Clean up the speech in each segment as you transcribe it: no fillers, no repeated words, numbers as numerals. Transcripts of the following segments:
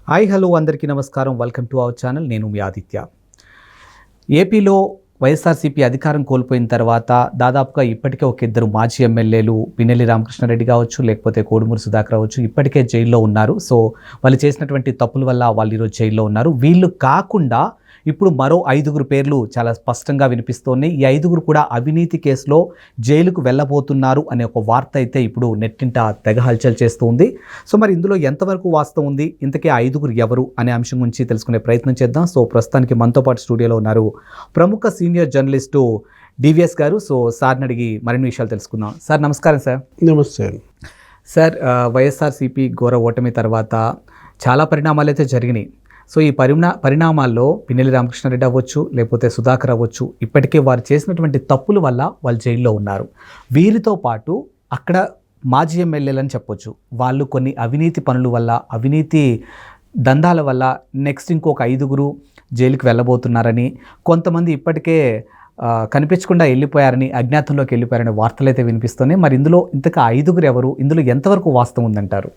Hi hello అందరికీ నమస్కారం. Welcome to our channel. నేను మీ ఆదిత్య. ఏపీలో వైఎస్ఆర్సీపీ అధికారం కోల్పోయిన తర్వాత దాదాపుగా ఇప్పటికే ఒక ఇద్దరు మాజీ ఎమ్మెల్యేలు పిన్నెల్లి రామకృష్ణారెడ్డి కావచ్చు, లేకపోతే కోడుమూరి సుధాకర్ అవ్వచ్చు, ఇప్పటికే జైల్లో ఉన్నారు. సో వాళ్ళు చేసినటువంటి తప్పుల వల్ల వాళ్ళు ఈరోజు జైల్లో ఉన్నారు. వీళ్ళు కాకుండా ఇప్పుడు మరో 5 పేర్లు చాలా స్పష్టంగా వినిపిస్తోన్నాయి. ఈ 5 కూడా అవినీతి కేసులో జైలుకు వెళ్ళబోతున్నారు అనే ఒక వార్త అయితే ఇప్పుడు నెట్టింట తెగ హల్చల్ చేస్తూ ఉంది. సో మరి ఇందులో ఎంతవరకు వాస్తవం ఉంది, ఇంతకీ 5 ఎవరు అనే అంశం గురించి తెలుసుకునే ప్రయత్నం చేద్దాం. సో ప్రస్తుతానికి మనతో పాటు స్టూడియోలో ఉన్నారు ప్రముఖ సీనియర్ జర్నలిస్టు డివిఎస్ గారు. సో సార్ని అడిగి మరిన్ని విషయాలు తెలుసుకుందాం. సార్ నమస్కారం. సార్ నమస్తే. సార్ వైఎస్ఆర్సీపీ ఘోర ఓటమి తర్వాత చాలా పరిణామాలు అయితే జరిగినాయి. సో ఈ పరిణామాల్లో పిన్నెల్లి రామకృష్ణారెడ్డి అవ్వచ్చు, లేకపోతే సుధాకర్ అవ్వచ్చు, ఇప్పటికే వారు చేసినటువంటి తప్పుల వల్ల వాళ్ళు జైల్లో ఉన్నారు. వీరితో పాటు అక్కడ మాజీ ఎమ్మెల్యేలు అని చెప్పొచ్చు, వాళ్ళు కొన్ని అవినీతి పనుల వల్ల, అవినీతి దందాల వల్ల నెక్స్ట్ ఇంకొక 5 జైలుకి వెళ్ళబోతున్నారని, కొంతమంది ఇప్పటికే కనిపించకుండా వెళ్ళిపోయారని, అజ్ఞాతంలోకి వెళ్ళిపోయారని వార్తలు అయితే వినిపిస్తున్నాయి. మరి ఇందులో ఇంతకు 5 ఎవరు, ఇందులో ఎంతవరకు వాస్తవం ఉందంటారు?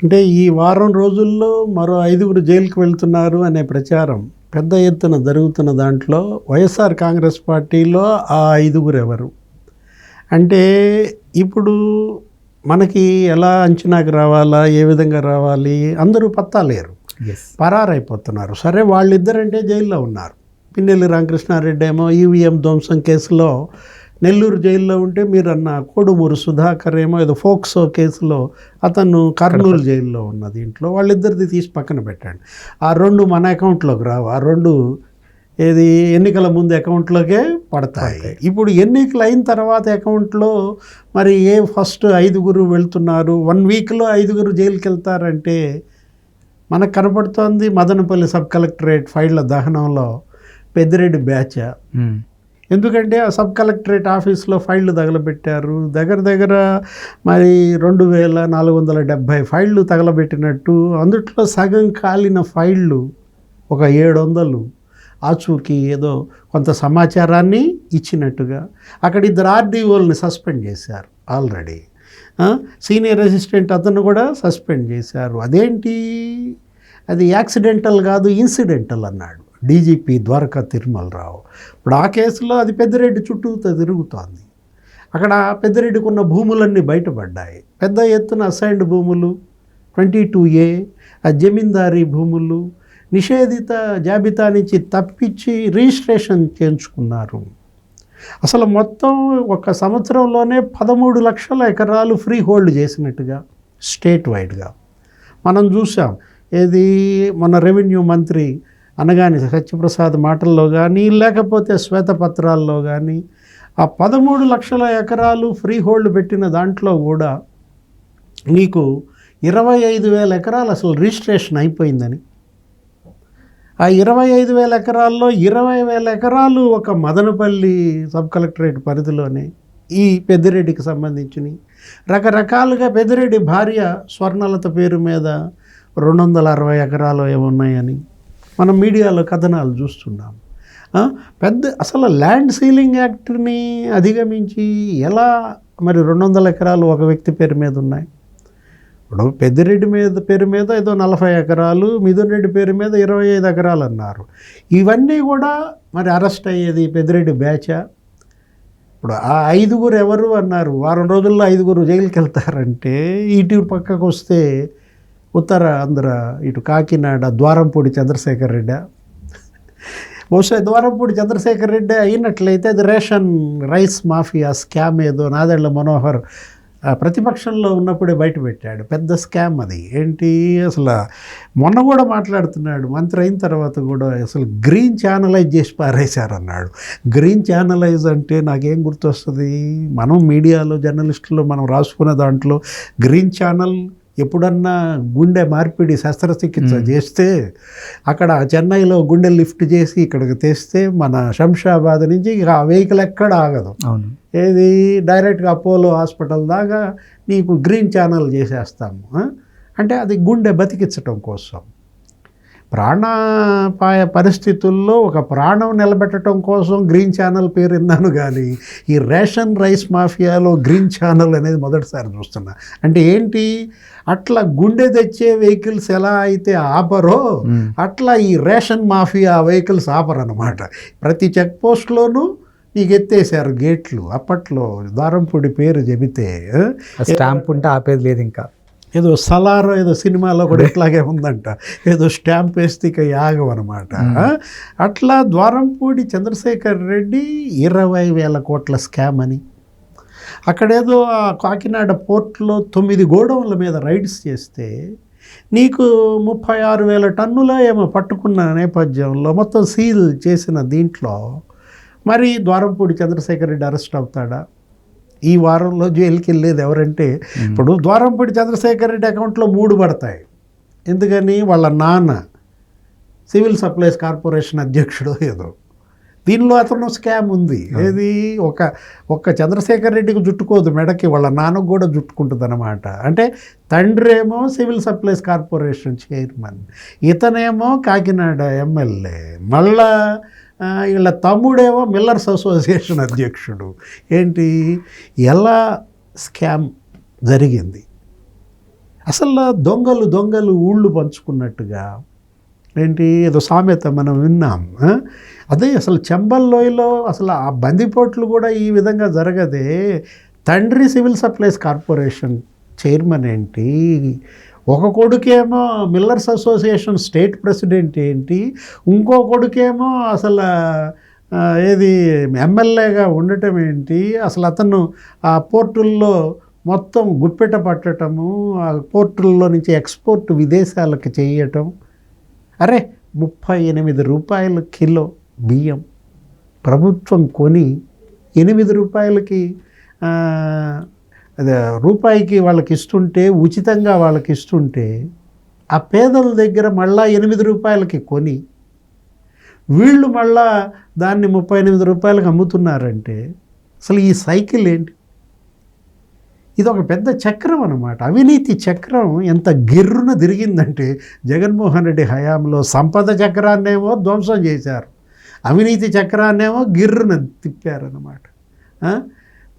అంటే ఈ వారం రోజుల్లో మరో 5 జైలుకి వెళ్తున్నారు అనే ప్రచారం పెద్ద ఎత్తున జరుగుతున్న దాంట్లో వైఎస్ఆర్ కాంగ్రెస్ పార్టీలో ఆ 5 ఎవరు అంటే ఇప్పుడు మనకి ఎలా అంచనాకు రావాలా, ఏ విధంగా రావాలి, అందరూ పత్తా లేరు, పరారైపోతున్నారు. సరే, వాళ్ళిద్దరంటే జైల్లో ఉన్నారు. పిన్నెల్లి రామకృష్ణారెడ్డి ఏమో ఈవీఎం ధ్వంసం కేసులో నెల్లూరు జైల్లో ఉంటే, మీరు అన్న కోడుమూరు సుధాకర్ ఏమో ఏదో ఫోక్సో కేసులో అతను కర్నూలు జైల్లో ఉన్న దీంట్లో వాళ్ళిద్దరిది తీసి పక్కన పెట్టండి. ఆ 2 మన అకౌంట్లోకి రావు. ఆ 2 ఏది ఎన్నికల ముందు అకౌంట్లోకే పడతాయి. ఇప్పుడు ఎన్నికలు అయిన తర్వాత అకౌంట్లో మరి ఫస్ట్ 5 వెళ్తున్నారు, 1 వీక్లో 5 జైలుకి వెళ్తారంటే మనకు కనపడుతోంది మదనపల్లి సబ్ కలెక్టరేట్ ఫైళ్ళ దహనంలో పెద్దిరెడ్డి బ్యాచ్. ఎందుకంటే ఆ సబ్ కలెక్టరేట్ ఆఫీస్లో ఫైళ్ళు తగలబెట్టారు. దగ్గర మరి 2470 ఫైళ్ళు తగలబెట్టినట్టు, అందుట్లో సగం కాలిన ఫైళ్ళు ఒక 700 ఆచూకీ ఏదో కొంత సమాచారాన్ని ఇచ్చినట్టుగా. అక్కడ 2 ఆర్డీఓల్ని సస్పెండ్ చేశారు ఆల్రెడీ. సీనియర్ అసిస్టెంట్ అతను కూడా సస్పెండ్ చేశారు. అదేంటి, అది యాక్సిడెంటల్ కాదు, ఇన్సిడెంటల్ అన్నాడు డీజీపీ ద్వారకా తిరుమలరావు. ఇప్పుడు ఆ కేసులో అది పెద్దిరెడ్డి చుట్టూతో తిరుగుతోంది. అక్కడ పెద్దిరెడ్డికి ఉన్న భూములన్నీ బయటపడ్డాయి. పెద్ద ఎత్తున అసైన్డ్ భూములు 22A, ఆ జమీందారీ భూములు నిషేధిత జాబితా నుంచి తప్పించి రిజిస్ట్రేషన్ చేయించుకున్నారు. అసలు మొత్తం ఒక సంవత్సరంలోనే 13 లక్షల ఎకరాలు ఫ్రీ హోల్డ్ చేసినట్టుగా స్టేట్ వైడ్గా మనం చూసాం. ఏది మన రెవెన్యూ మంత్రి అనగాని సత్యప్రసాద్ మాటల్లో కానీ, లేకపోతే శ్వేతపత్రాల్లో కానీ, ఆ 13 లక్షల ఎకరాలు ఫ్రీ హోల్డ్ పెట్టిన దాంట్లో కూడా నీకు 25,000 ఎకరాలు అసలు రిజిస్ట్రేషన్ అయిపోయిందని. ఆ 25,000 ఎకరాల్లో 20,000 ఎకరాలు ఒక మదనపల్లి సబ్ కలెక్టరేట్ పరిధిలోనే ఈ పెద్దిరెడ్డికి సంబంధించినవి. రకరకాలుగా పెద్దిరెడ్డి భార్య స్వర్ణలత పేరు మీద 260 ఎకరాలు ఏమున్నాయని మనం మీడియాలో కథనాలు చూస్తున్నాం. అసలు ల్యాండ్ సీలింగ్ యాక్ట్ని అధిగమించి ఎలా మరి 200 ఎకరాలు ఒక వ్యక్తి పేరు మీద ఉన్నాయి. ఇప్పుడు పెద్దిరెడ్డి పేరు మీద ఏదో 40 ఎకరాలు, మిథున్ రెడ్డి పేరు మీద 25 ఎకరాలు అన్నారు. ఇవన్నీ కూడా మరి అరెస్ట్ అయ్యేది పెద్దిరెడ్డి బ్యాచా? ఇప్పుడు ఆ 5 ఎవరు అన్నారు, వారం రోజుల్లో 5 జైలుకి వెళ్తారంటే, ఇటు పక్కకు వస్తే ఉత్తర ఆంధ్ర ఇటు కాకినాడ ద్వారంపూడి చంద్రశేఖర్ రెడ్డి, బహుశా ద్వారంపూడి చంద్రశేఖర్ రెడ్డి అయినట్లయితే అది రేషన్ రైస్ మాఫియా స్కామ్ ఏదో నాదెళ్ల మనోహర్ ప్రతిపక్షంలో ఉన్నప్పుడే బయటపెట్టాడు. పెద్ద స్కామ్ అది. ఏంటి అసలు మొన్న కూడా మాట్లాడుతున్నాడు, మంత్రి అయిన తర్వాత కూడా అసలు గ్రీన్ ఛానలైజ్ చేసి పారేశారన్నాడు. గ్రీన్ ఛానలైజ్ అంటే నాకేం గుర్తొస్తుంది, మనం మీడియాలో జర్నలిస్టులు మనం రాసుకునే దాంట్లో గ్రీన్ ఛానల్ ఎప్పుడన్నా గుండె మార్పిడి శస్త్రచికిత్స చేస్తే అక్కడ చెన్నైలో గుండె లిఫ్ట్ చేసి ఇక్కడికి తెస్తే మన శంషాబాద్ నుంచి ఇక ఆ వెహికల్ ఎక్కడ ఆగదు. ఏది డైరెక్ట్గా అపోలో హాస్పిటల్ దాకా నీకు గ్రీన్ ఛానల్ చేసేస్తాము. అంటే అది గుండె బతికించటం కోసం. ప్రాణాపాయ పరిస్థితుల్లో ఒక ప్రాణం నిలబెట్టడం కోసం గ్రీన్ ఛానల్ పేరు విన్నాను, కానీ ఈ రేషన్ రైస్ మాఫియాలో గ్రీన్ ఛానల్ అనేది మొదటిసారి చూస్తున్నా. అంటే ఏంటి, అట్లా గుండె తెచ్చే వెహికల్స్ ఎలా అయితే ఆపరో అట్లా ఈ రేషన్ మాఫియా వెహికల్స్ ఆపరన్నమాట. ప్రతి చెక్ పోస్ట్లోనూ నీకు ఎత్తేసారు గేట్లు. అప్పట్లో దారంపూడి పేరు చెబితే స్టాంప్ ఉంటే ఆపేది లేదు. ఇంకా ఏదో సలారో ఏదో సినిమాలో కూడా ఇట్లాగే ఉందంట, ఏదో స్టాంప్ వేస్తే ఇక యాగం అనమాట. అట్లా ద్వారంపూడి చంద్రశేఖర్ రెడ్డి 20,000 కోట్ల స్కామ్ అని, అక్కడేదో ఆ కాకినాడ పోర్ట్లో 9 గోడౌన్ల మీద రైడ్స్ చేస్తే నీకు 36,000 టన్నుల ఏమో పట్టుకున్న నేపథ్యంలో మొత్తం సీల్ చేసిన దీంట్లో మరి ద్వారంపూడి చంద్రశేఖర్ రెడ్డి అరెస్ట్ అవుతాడా? ఈ వారంలో జైలుకి వెళ్ళేది ఎవరంటే, ఇప్పుడు ద్వారంపూడి చంద్రశేఖర్ రెడ్డి అకౌంట్లో 3 పడతాయి. ఎందుకని, వాళ్ళ నాన్న సివిల్ సప్లైస్ కార్పొరేషన్ అధ్యక్షుడు ఏదో, దీనిలో అతను స్కామ్ ఉంది. ఏది ఒక్క చంద్రశేఖర్ రెడ్డికి జుట్టుకోదు మెడకి, వాళ్ళ నాన్నకు కూడా జుట్టుకుంటుంది అనమాట. అంటే తండ్రి ఏమో సివిల్ సప్లైస్ కార్పొరేషన్ చైర్మన్, ఇతనేమో కాకినాడ ఎమ్మెల్యే, మళ్ళా వీళ్ళ తమ్ముడేమో మిల్లర్స్ అసోసియేషన్ అధ్యక్షుడు. ఏంటి, ఎలా స్కామ్ జరిగింది? అసలు దొంగలు ఊళ్ళు పంచుకున్నట్టుగా ఏంటి, ఏదో సామెత మనం విన్నాం. అదే అసలు చెంబల్లోయలో అసలు ఆ బందిపోట్లు కూడా ఈ విధంగా జరగదే. తండ్రి సివిల్ సప్లైస్ కార్పొరేషన్ చైర్మన్ ఏంటి, ఒక కొడుకేమో మిల్లర్స్ అసోసియేషన్ స్టేట్ ప్రెసిడెంట్ ఏంటి, ఇంకో కొడుకేమో అసలు ఏది ఎమ్మెల్యేగా ఉండటం ఏంటి, అసలు అతను ఆ పోర్టుల్లో మొత్తం గుప్పెట పట్టటము, ఆ పోర్టుల్లో నుంచి ఎక్స్పోర్ట్ విదేశాలకు చేయటం. అరే 38 రూపాయలు కిలో బియ్యం ప్రభుత్వం కొని 8 రూపాయలకి అదే రూపాయికి వాళ్ళకి ఇస్తుంటే, ఉచితంగా వాళ్ళకి ఇస్తుంటే, ఆ పేదల దగ్గర మళ్ళా 8 రూపాయలకి కొని వీళ్ళు మళ్ళా దాన్ని 38 రూపాయలకు అమ్ముతున్నారంటే అసలు ఈ సైకిల్ ఏంటి? ఇది ఒక పెద్ద చక్రం అన్నమాట. అవినీతి చక్రం ఎంత గిర్రున తిరిగిందంటే, జగన్మోహన్ రెడ్డి హయాంలో సంపద చక్రాన్నేమో ధ్వంసం చేశారు, అవినీతి చక్రాన్నేమో గిర్రున తిప్పారన్నమాట.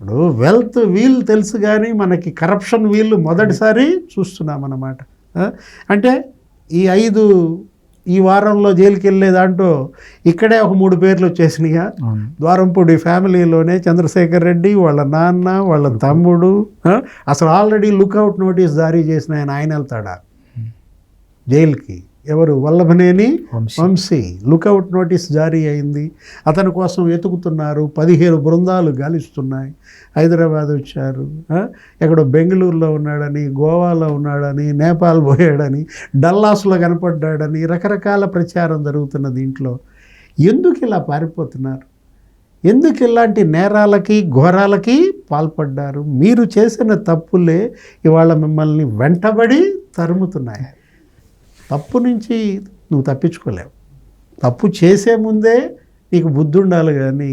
ఇప్పుడు వెల్త్ వీల్ తెలుసు కానీ మనకి కరప్షన్ వీళ్ళు మొదటిసారి చూస్తున్నాం అన్నమాట. అంటే ఈ వారంలో జైలుకి వెళ్ళే దాంట్లో ఇక్కడే ఒక 3 పేర్లు వచ్చేసినాయిగా. ద్వారంపూడి ఫ్యామిలీలోనే చంద్రశేఖర్ రెడ్డి, వాళ్ళ నాన్న, వాళ్ళ తమ్ముడు. అసలు ఆల్రెడీ లుక్అవుట్ నోటీస్ జారీ చేసిన ఆయన వెళ్తాడా జైలుకి? ఎవరు? వల్లభనేని వంశీ లుకౌట్ నోటీస్ జారీ అయింది. అతని కోసం వెతుకుతున్నారు. 15 బృందాలు గాలిస్తున్నాయి. హైదరాబాద్ వచ్చారు, ఎక్కడో బెంగళూరులో ఉన్నాడని, గోవాలో ఉన్నాడని, నేపాల్ పోయాడని, డల్లాస్లో కనపడ్డాడని రకరకాల ప్రచారం జరుగుతున్న దీంట్లో ఎందుకు ఇలా పారిపోతున్నారు? ఎందుకు ఇలాంటి నేరాలకి ఘోరాలకి పాల్పడ్డారు? మీరు చేసిన తప్పులే ఇవాళ మిమ్మల్ని వెంటబడి తరుముతున్నాయి. తప్పు నుంచి నువ్వు తప్పించుకోలేవు. తప్పు చేసే ముందే నీకు బుద్ధి ఉండాలి, కానీ